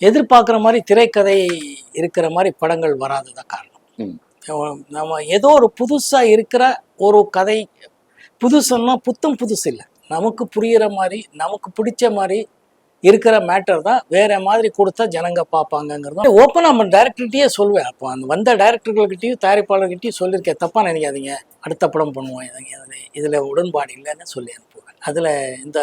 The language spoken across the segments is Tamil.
எதிர்பார்க்குற மாதிரி திரைக்கதை இருக்கிற மாதிரி படங்கள் வராததான் காரணம். நம்ம ஏதோ ஒரு புதுசாக இருக்கிற ஒரு கதை, புதுசுன்னா புத்தம் புதுசு இல்லை, நமக்கு புரிகிற மாதிரி நமக்கு பிடிச்ச மாதிரி இருக்கிற மேட்டர் தான் வேற மாதிரி கொடுத்தா ஜனங்க பார்ப்பாங்கங்கிறது ஓப்பனாக நம்ம டேரக்டர்கிட்டயே சொல்லுவேன். அப்போ அந்த வந்த டேரக்டர்கள்கிட்டையும் தயாரிப்பாளர்கிட்டையும் சொல்லியிருக்கேன், தப்பாக நினைக்காதீங்க, அடுத்த படம் பண்ணுவோம், இதில் உடன்பாடு இல்லைன்னு சொல்லி அனுப்புவேன். அதில் இந்த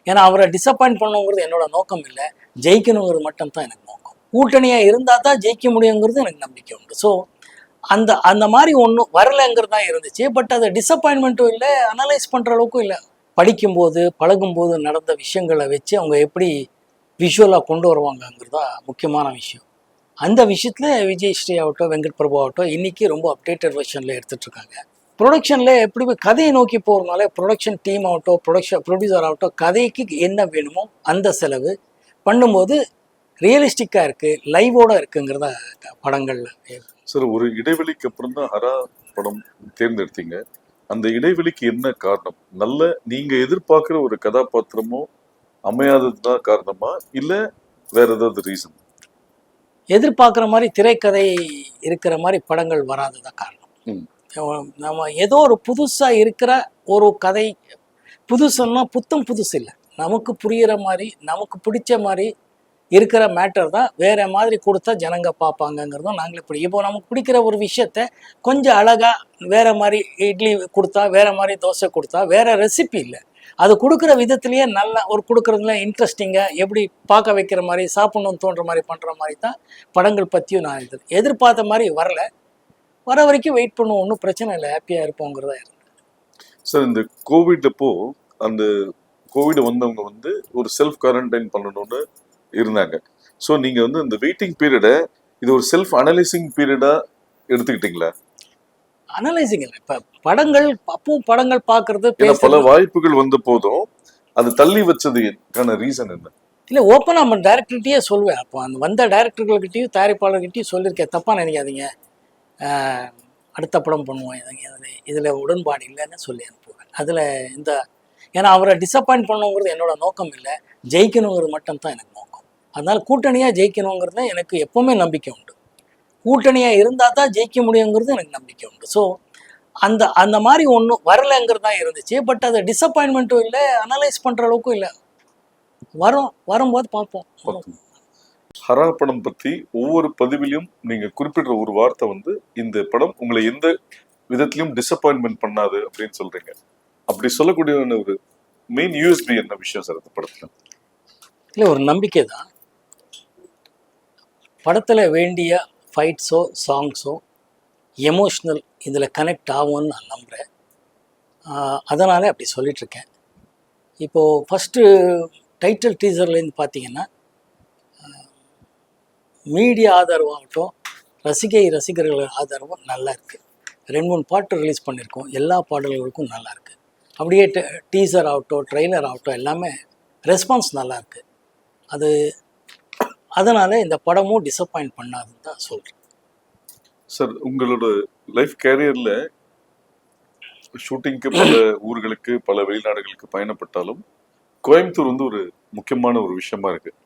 ஏன்னா அவரை டிசப்பாயிண்ட் பண்ணுங்கிறது என்னோட நோக்கம் இல்லை, ஜெயிக்கணுங்கிறது மட்டும்தான் எனக்கு நோக்கம். கூட்டணியாக இருந்தால் தான் ஜெயிக்க முடியுங்கிறது எனக்கு நம்பிக்கை உண்டு. ஸோ அந்த அந்த மாதிரி ஒன்றும் வரலைங்கிறது தான் இருந்துச்சு. பட் அது டிசப்பாயின்மெண்ட்டும் இல்லை, அனலைஸ் பண்ணுற அளவுக்கும் இல்லை. படிக்கும்போது பழகும்போது நடந்த விஷயங்களை வச்சு அவங்க எப்படி விஷுவலாக கொண்டு வருவாங்கங்கிறது தான் முக்கியமான விஷயம். அந்த விஷயத்தில் விஜய் ஸ்ரீ ஆகட்டும், வெங்கட் பிரபு ஆகட்டும், இன்றைக்கி ரொம்ப அப்டேட்டட் வெர்ஷனில் எடுத்துகிட்ருக்காங்க. ப்ரொடக்ஷனில் எப்படி கதையை நோக்கி போகிறதுனால ப்ரொடக்ஷன் டீம் ஆகட்டும், ப்ரொடியூசர் ஆகட்டும், கதைக்கு என்ன வேணுமோ அந்த செலவு பண்ணும்போது ரியலிஸ்டிக்காக இருக்குது, லைவோடு இருக்குங்கிறத படங்களில். சார், ஒரு இடைவெளிக்கு அப்புறம் தான் ஹரா படம் தேர்ந்தெடுத்தீங்க. அந்த இடைவெளிக்கு என்ன காரணம்? நல்ல நீங்க எதிர்பார்க்குற ஒரு கதாபாத்திரமோ அமையாதது தான் காரணமா, இல்லை வேற ஏதாவது ரீசன்? எதிர்பார்க்குற மாதிரி திரைக்கதை இருக்கிற மாதிரி படங்கள் வராததான் காரணம். நம்ம ஏதோ ஒரு புதுசாக இருக்கிற ஒரு கதை, புதுசுன்னா புத்தம் புதுசு இல்லை, நமக்கு புரிகிற மாதிரி நமக்கு பிடிச்ச மாதிரி இருக்கிற மேட்டர் தான் வேற மாதிரி கொடுத்தா ஜனங்க பார்ப்பாங்கங்கிறதும் நாங்களே இப்போ நமக்கு பிடிக்கிற ஒரு விஷயத்த கொஞ்சம் அழகாக வேற மாதிரி இட்லி கொடுத்தா, வேற மாதிரி தோசை கொடுத்தா, வேற ரெசிபி இல்லை, அது கொடுக்குற விதத்துலேயே நல்லா ஒரு கொடுக்குறதுல இன்ட்ரெஸ்டிங்காக எப்படி பார்க்க வைக்கிற மாதிரி, சாப்பிட்ணுன்னு தோன்ற மாதிரி பண்ணுற மாதிரி தான் படங்கள் பற்றியும் நான் எதிர்பார்த்த மாதிரி வரல. வர வரைக்கும் வெயிட் பண்ணுவோம், ஒன்றும் பிரச்சனை இல்லை, ஹாப்பியாக இருப்போங்கிறதா இருந்தது. சார், இந்த கோவிட் அப்போ அந்த கோவிட் வந்தவங்க ஒரு செல்ஃப் குவாரண்டைன் பண்ணணும்னு இருந்தாங்க. ஸோ நீங்கள் இந்த வெயிட்டிங் பீரியடை இது ஒரு செல்ஃப் அனலைசிங் பீரியடாக எடுத்துக்கிட்டீங்களா? அனலைசிங் இல்லை, இப்போ படங்கள் அப்பவும் படங்கள் பார்க்கறது, பல வாய்ப்புகள் வந்த போதும் அது தள்ளி வச்சதுக்கான ரீசன் என்ன? இல்லை, ஓப்பனாக நம்ம டேரக்டர்கிட்டையே சொல்லுவேன். அப்போ அந்த வந்த டேரக்டர்கள்கிட்டையும் தயாரிப்பாளர்கிட்டையும் சொல்லியிருக்கேன், தப்பாக நினைக்காதீங்க, அடுத்த படம் பண்ணுவோம், இதில் உடன்பாடு இல்லைன்னு சொல்லி அனுப்புவேன். அதில் இந்த ஏன்னா அவரை டிசப்பாயிண்ட் பண்ணுங்கிறது என்னோட நோக்கம் இல்லை, ஜெயிக்கணுங்கிறது மட்டும்தான் எனக்கு நோக்கம். அதனால் கூட்டணியாக ஜெயிக்கணுங்கிறது எனக்கு எப்போவுமே நம்பிக்கை உண்டு. கூட்டணியாக இருந்தால் தான் ஜெயிக்க முடியுங்கிறது எனக்கு நம்பிக்கை உண்டு. ஸோ அந்த அந்த மாதிரி ஒன்றும் வரலைங்கிறது தான் இருந்துச்சு. பட் அது டிசப்பாயின்மெண்ட்டும் இல்லை, அனலைஸ் பண்ணுற அளவுக்கும் இல்லை, வரும்போது பார்ப்போம். ஹரா படம் பற்றி ஒவ்வொரு பதிவிலையும் நீங்கள் குறிப்பிடுற ஒரு வார்த்தை இந்த படம் உங்களை எந்த விதத்திலையும் டிசப்பாயின்மெண்ட் பண்ணாது அப்படின்னு சொல்கிறீங்க. அப்படி சொல்லக்கூடிய ஒரு மெயின் யூஎஸ்பி என்ன விஷயம் சார் அந்த படத்தில்? இல்லை, ஒரு நம்பிக்கை தான். படத்தில் வேண்டிய ஃபைட்ஸோ சாங்ஸோ எமோஷ்னல் இதில் கனெக்ட் ஆகும்னு நான் நம்புகிறேன். அதனாலே அப்படி சொல்லிகிட்ருக்கேன். இப்போது ஃபஸ்ட்டு டைட்டில் டீசர்லேருந்து பார்த்தீங்கன்னா மீடியா ஆதரவாகட்டும், ரசிகர்கள் ஆதரவும் நல்லா இருக்குது. 2-3 பாட்டு ரிலீஸ் பண்ணியிருக்கோம், எல்லா பாடல்களுக்கும் நல்லா இருக்குது. அப்படியே டீசர் ஆகட்டும், ட்ரெய்லர் ஆகட்டும், எல்லாமே ரெஸ்பான்ஸ் நல்லா இருக்குது. அதனால் இந்த படமும் டிசப்பாயிண்ட் பண்ணாதுன்னு தான் சொல்கிறேன். சார், உங்களோட லைஃப் கேரியரில் ஷூட்டிங்க்கு பல ஊர்களுக்கு பல வெளிநாடுகளுக்கு பயணப்பட்டாலும் கோயம்புத்தூர் ஒரு முக்கியமான ஒரு விஷயமா இருக்குது.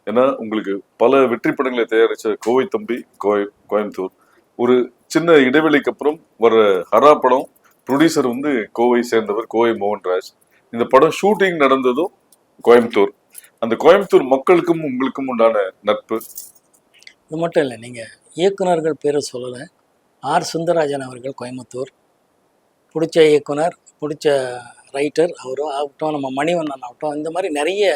ஏன்னா உங்களுக்கு பல வெற்றி படங்களை தயாரித்த கோவை தம்பி கோயம்புத்தூர். ஒரு சின்ன இடைவெளிக்கு அப்புறம் வர ஹரா படம் ப்ரொடியூசர் கோவை சேர்ந்தவர் கோவை மோகன்ராஜ். இந்த படம் ஷூட்டிங் நடந்ததும் கோயம்புத்தூர். அந்த கோயம்புத்தூர் மக்களுக்கும் உங்களுக்கும் உண்டான நட்பு இது மட்டும் இல்லை, நீங்கள் இயக்குனர்கள் பேரை சொல்லலை. ஆர் சுந்தரராஜன் அவர்கள் கோயம்புத்தூர், பிடிச்ச இயக்குனர், பிடிச்ச ரைட்டர் அவரும் ஆகட்டும், நம்ம மணிவண்ணன் ஆகட்டும், இந்த மாதிரி நிறைய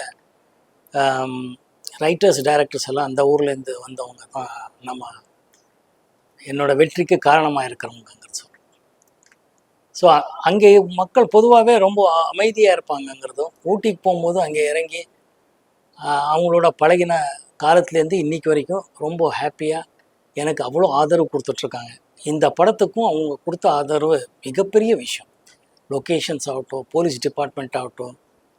ரைட்டர்ஸ் டைரக்டர்ஸ் எல்லாம் அந்த ஊர்லேருந்து வந்தவங்க தான் நம்ம என்னோடய வெற்றிக்கு காரணமாக இருக்கிறவங்கிறது சொல்கிறேன். ஸோ அங்கே மக்கள் பொதுவாகவே ரொம்ப அமைதியாக இருப்பாங்கங்கிறதும், ஊட்டிக்கு போகும்போதும் அங்கே இறங்கி அவங்களோட பழகின காலத்துலேருந்து இன்றைக்கி வரைக்கும் ரொம்ப ஹாப்பியாக எனக்கு அவ்வளோ ஆதரவு கொடுத்துட்ருக்காங்க. இந்த படத்துக்கும் அவங்க கொடுத்த ஆதரவு மிகப்பெரிய விஷயம். லொக்கேஷன்ஸ் ஆகட்டும், போலீஸ் டிபார்ட்மெண்ட் ஆகட்டும்,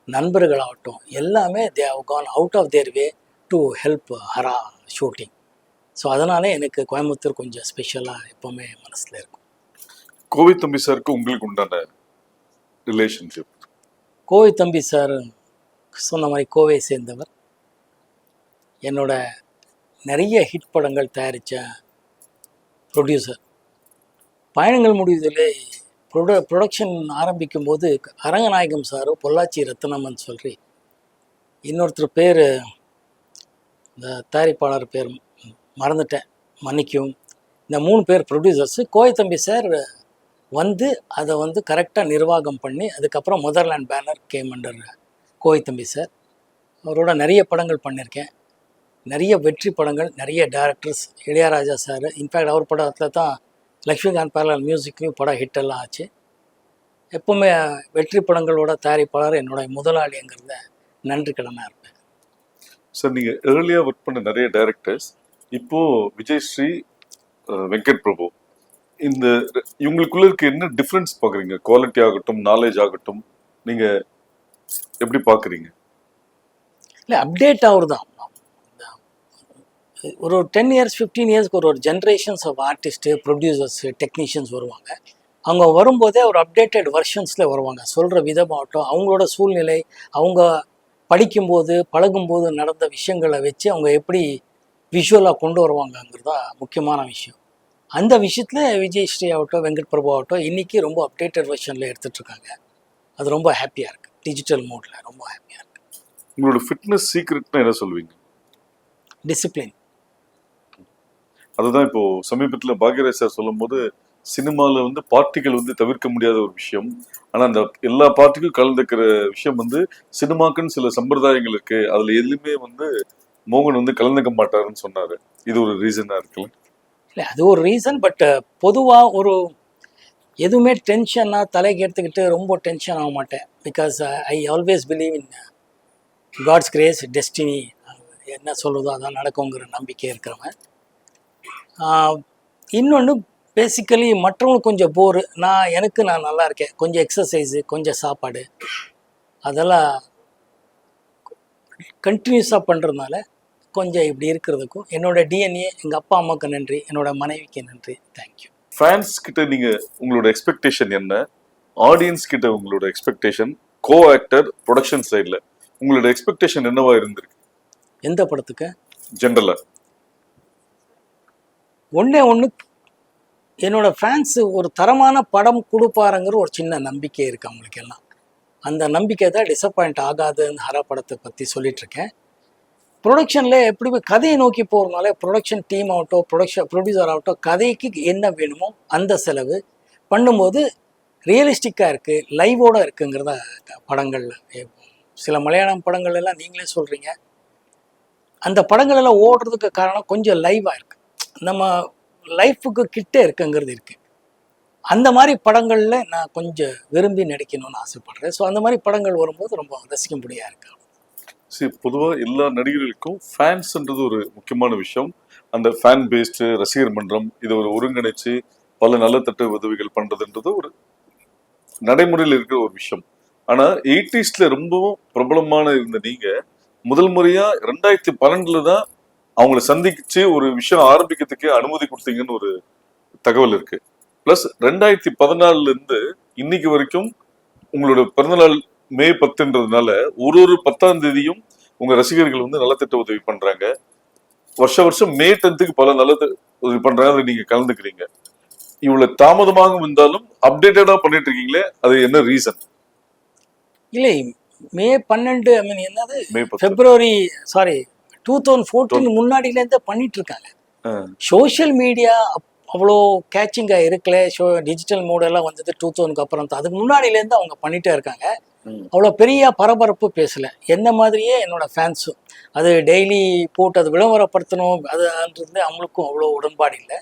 நண்பர்கள் ஆகட்டும், எல்லாமே they have gone out of their way to help Haraa shooting. So அதனாலே எனக்கு கோயம்புத்தூர் கொஞ்சம் ஸ்பெஷலாக எப்போவுமே மனசில் இருக்கும். கோவை தம்பி சாருக்கு உங்களுக்கு உண்டான ரிலேஷன்ஷிப்? கோவை தம்பி சார் சொன்ன மாதிரி கோவையை சேர்ந்தவர், என்னோட நிறைய ஹிட் படங்கள் தயாரித்த ப்ரொடியூசர். பயணங்கள் முடிவதிலே ப்ரொடக்ஷன் ஆரம்பிக்கும் போது அரங்கநாயகம் சார், பொள்ளாச்சி ரத்னமன் சொல்லி இன்னொருத்தர் பேர், இந்த தயாரிப்பாளர் பேர் மறந்துட்டேன், மன்னிக்கும். இந்த 3 பேர் ப்ரொடியூசர்ஸு. கோயத்தம்பி சார் வந்து அதை வந்து கரெக்டாக நிர்வாகம் பண்ணி அதுக்கப்புறம் Motherland banner came under Kovaithambi sir. அவரோட நிறைய படங்கள் பண்ணியிருக்கேன், நிறைய வெற்றி படங்கள், நிறைய டேரக்டர்ஸ். இளையராஜா சார், இன்ஃபேக்ட் அவர் படத்தில் தான் லக்ஷ்மிகாந்த் பேரலால் மியூசிக்லையும் படம் ஹிட் எல்லாம் ஆச்சு. எப்போவுமே வெற்றி படங்களோட தயாரிப்பாளர் என்னோட முதலாளிங்கிறத நன்றி கடனாக இருப்பேன். சார், நீங்கள் ஏர்லியாக ஒர்க் பண்ண நிறைய டைரக்டர்ஸ், இப்போது விஜயஸ்ரீ, வெங்கட் பிரபு, இந்த இவங்களுக்குள்ள இருக்க என்ன டிஃப்ரென்ஸ் பார்க்குறீங்க? குவாலிட்டி ஆகட்டும், நாலேஜ் ஆகட்டும், நீங்கள் எப்படி பார்க்குறீங்க? இல்லை, அப்டேட் ஆகுறது தான். ஒரு 10 இயர்ஸ் 15 இயர்ஸ்க்கு ஒரு generations of artist, producers, technicians வருவாங்க. அவங்க வரும்போதே ஒரு அப்டேட்டட் வெர்ஷன்ஸில் வருவாங்க. சொல்கிற விதமாகட்டும், அவங்களோட சூழ்நிலை, அவங்க படிக்கும்போது பழகும்போது நடந்த விஷயங்களை வச்சு அவங்க எப்படி விஷுவலாக கொண்டு வருவாங்கங்கிறது தான் முக்கியமான விஷயம். அந்த விஷயத்தில் விஜயஸ்ரீ ஆகட்டும், வெங்கட் பிரபு ஆகட்டும், இன்றைக்கி ரொம்ப அப்டேட்டட் வெர்ஷனில் எடுத்துகிட்ருக்காங்க. அது ரொம்ப ஹாப்பியாக இருக்குது. டிஜிட்டல் மோடில் ரொம்ப ஹாப்பியாக இருக்குது. உங்களோட ஃபிட்னஸ் சீக்ரெட்னா என்ன சொல்லுவீங்க? டிசிப்ளின். அதுதான் இப்போது சமீபத்தில் பாக்யராஜ் சார் சொல்லும் போது, சினிமாவில் வந்து பார்ட்டிகள் வந்து தவிர்க்க முடியாத ஒரு விஷயம். ஆனால் அந்த எல்லா பார்ட்டிக்கும் கலந்துக்கிற விஷயம் வந்து சினிமாக்குன்னு சில சம்பிரதாயங்கள் இருக்கு, அதில் எதுலையுமே வந்து மோகன் வந்து கலந்துக்க மாட்டாருன்னு சொன்னார். இது ஒரு ரீசனாக இருக்குல்ல? இல்லை, அது ஒரு ரீசன். பட் பொதுவாக ஒரு எதுவுமே டென்ஷனாக தலைக்கு எடுத்துக்கிட்டு ரொம்ப டென்ஷன் ஆக மாட்டேன். Because I always believe in god's grace, destiny. என்ன சொல்லுதோ அதான் நடக்குங்கிற நம்பிக்கை இருக்கிறவன். இன்னொன்று, பேசிக்கலி மற்றவங்களுக்கு கொஞ்சம் போரு, நான் நல்லா இருக்கேன். கொஞ்சம் எக்ஸசைஸு, கொஞ்சம் சாப்பாடு, அதெல்லாம் கண்டினியூஸாக பண்ணுறதுனால கொஞ்சம் இப்படி இருக்கிறதுக்கும் என்னோட டிஎன்ஏ, எங்கள் அப்பா அம்மாவுக்கு நன்றி, என்னோட மனைவிக்கு நன்றி. தேங்க்யூ. ஃபேன்ஸ் கிட்ட நீங்கள் உங்களோட எக்ஸ்பெக்டேஷன் என்ன? ஆடியன்ஸ் கிட்ட உங்களோட எக்ஸ்பெக்டேஷன், கோ ஆக்டர், ப்ரொடக்ஷன் சைடில் உங்களோட எக்ஸ்பெக்டேஷன் என்னவா இருந்திருக்கு? எந்த படத்துக்கு? ஜென்ரலாக ஒன்று என்னோட ஃபேன்ஸு ஒரு தரமான படம் கொடுப்பாருங்கிற ஒரு சின்ன நம்பிக்கை இருக்குது அவங்களுக்கு எல்லாம். அந்த நம்பிக்கை தான் டிசப்பாயிண்ட் ஆகாதுன்னு ஹரா படத்தை பற்றி சொல்லிகிட்ருக்கேன். ப்ரொடக்ஷனில் எப்படி கதையை நோக்கி போகிறதுனால ப்ரொடக்ஷன் டீம் ஆகட்டும், ப்ரொடியூசர் ஆகட்டும், கதைக்கு என்ன வேணுமோ அந்த செலவு பண்ணும்போது ரியலிஸ்டிக்காக இருக்குது, லைவோடு இருக்குங்கிறத படங்கள். சில மலையாளம் படங்கள் எல்லாம் நீங்களே சொல்கிறீங்க, அந்த படங்கள் எல்லாம் ஓடுறதுக்கு காரணம் கொஞ்சம் லைவாக இருக்குது, நம்ம லைஃபுக்கு கிட்டே இருக்குங்கிறது இருக்குது. அந்த மாதிரி படங்களில் நான் கொஞ்சம் விரும்பி நடிக்கணும்னு ஆசைப்படுறேன். ஸோ அந்த மாதிரி படங்கள் வரும்போது ரொம்ப ரசிக்கும்படியாக இருக்கு. சரி, பொதுவாக எல்லா நடிகர்களுக்கும் ஃபேன்ஸ்ன்றது ஒரு முக்கியமான விஷயம். அந்த ஃபேன் பேஸ்டு ரசிகர் மன்றம் இதை ஒரு ஒருங்கிணைச்சு பல நலத்தட்டு உதவிகள் பண்ணுறதுன்றது ஒரு நடைமுறையில் இருக்கிற ஒரு விஷயம். ஆனால் 80s ரொம்பவும் பிரபலமான இருந்த நீங்கள் முதல் முறையாக 2012 தான் அவங்கள சந்திச்சு ஒரு விஷயம் ஆரம்பிக்கிறதுக்கே அனுமதி கொடுத்தீங்கன்னு ஒரு தகவல் இருக்கு. பிளஸ் 2014 இன்னைக்கு வரைக்கும் உங்களோட பிறந்தநாள் மே 10ன்றதுனால ஒரு 10ஆம் தேதியும் உங்க ரசிகர்கள் வந்து நலத்திட்ட உதவி பண்றாங்க. வருஷம் மே 10க்கு பல நலத்திட்ட உதவி பண்றாங்க, அதை நீங்க கலந்துக்கிறீங்க. இவ்வளவு தாமதமாக இருந்தாலும் அப்டேட்டடா பண்ணிட்டு இருக்கீங்களே, அது என்ன ரீசன்? இல்லை, மே 12 என்னது பிப்ரவரி 2014 முன்னாடியிலேருந்து பண்ணிட்டு இருக்காங்க. சோஷியல் மீடியா அவ்வளோ கேச்சிங்காக இருக்கல. டிஜிட்டல் மோடெல்லாம் வந்தது 2000க்கு அப்புறம் தான். அதுக்கு முன்னாடியிலேருந்து அவங்க பண்ணிகிட்டே இருக்காங்க. அவ்வளோ பெரிய பரபரப்பு பேசலை. என்ன மாதிரியே என்னோட ஃபேன்ஸும் அது டெய்லி போட்டு அது விளம்பரப்படுத்தணும் அதுன்றது அவங்களுக்கும் அவ்வளோ உடன்பாடு இல்லை.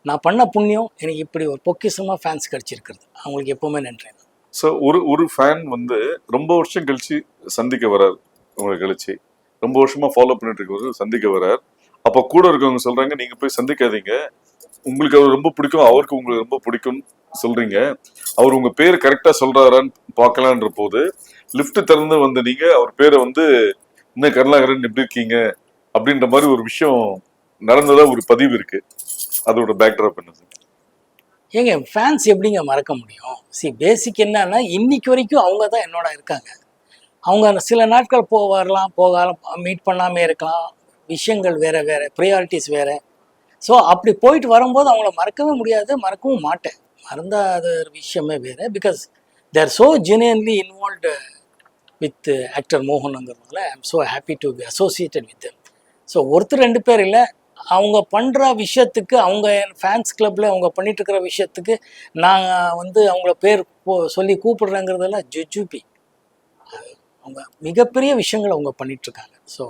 நான் பண்ண புண்ணியம் எனக்கு இப்படி ஒரு பொக்கிஷமாக ஃபேன்ஸ் கிடச்சிருக்கிறது. அவங்களுக்கு எப்போவுமே நன்றி. ஸோ ஒரு ஃபேன் வந்து ரொம்ப வருஷம் கழிச்சு சந்திக்க வர்றாரு, உங்களை கழிச்சு ரொம்ப வருஷமாக ஃபாலோ பண்ணிட்டு இருக்கவர் சந்திக்க வர்றார். அப்போ கூட இருக்கவங்க சொல்கிறாங்க, நீங்கள் போய் சந்திக்காதீங்க, உங்களுக்கு அவர் ரொம்ப பிடிக்கும், அவருக்கு உங்களுக்கு ரொம்ப பிடிக்கும்னு சொல்கிறீங்க, அவர் உங்கள் பேர் கரெக்டாக சொல்கிறாரான்னு பார்க்கலான்ற போது லிஃப்ட் திறந்து வந்து நீங்கள் அவர் பேரை வந்து இன்னும் கருணாகரன் எப்படி இருக்கீங்க அப்படின்ற மாதிரி ஒரு விஷயம் நடந்ததாக ஒரு பதிவு இருக்குது. அதோட பேக்ட்ராப் என்ன? ஏங்க, ஃபேன்ஸ் எப்படிங்க மறக்க முடியும்? பேசிக் என்னன்னா, இன்னைக்கு வரைக்கும் அவங்க தான் என்னோட இருக்காங்க. அவங்க சில நாட்கள் வரலாம், போகலாம், மீட் பண்ணாமல் இருக்கலாம், விஷயங்கள் வேற வேற, ப்ரையாரிட்டிஸ் வேற. ஸோ அப்படி போயிட்டு வரும்போது அவங்கள மறக்கவே முடியாது, மறக்கவும் மாட்டேன். மறந்தா அது ஒரு விஷயமே வேறு. Because they're so genuinely involved with actor மோகனுங்கிறதுனால I am so happy to be associated with them. So ஒருத்தர் 2 பேர் இல்லை, அவங்க பண்ணுற விஷயத்துக்கு, அவங்க ஃபேன்ஸ் கிளப்பில் அவங்க பண்ணிட்டு இருக்கிற விஷயத்துக்கு நான் வந்து அவங்கள பேர் சொல்லி கூப்பிடுறேங்கிறதெல்லாம் ஜுஜுபி. அவங்க மிகப்பெரிய விஷயங்கள் அவங்க பண்ணிட்டு இருக்காங்க. ஸோ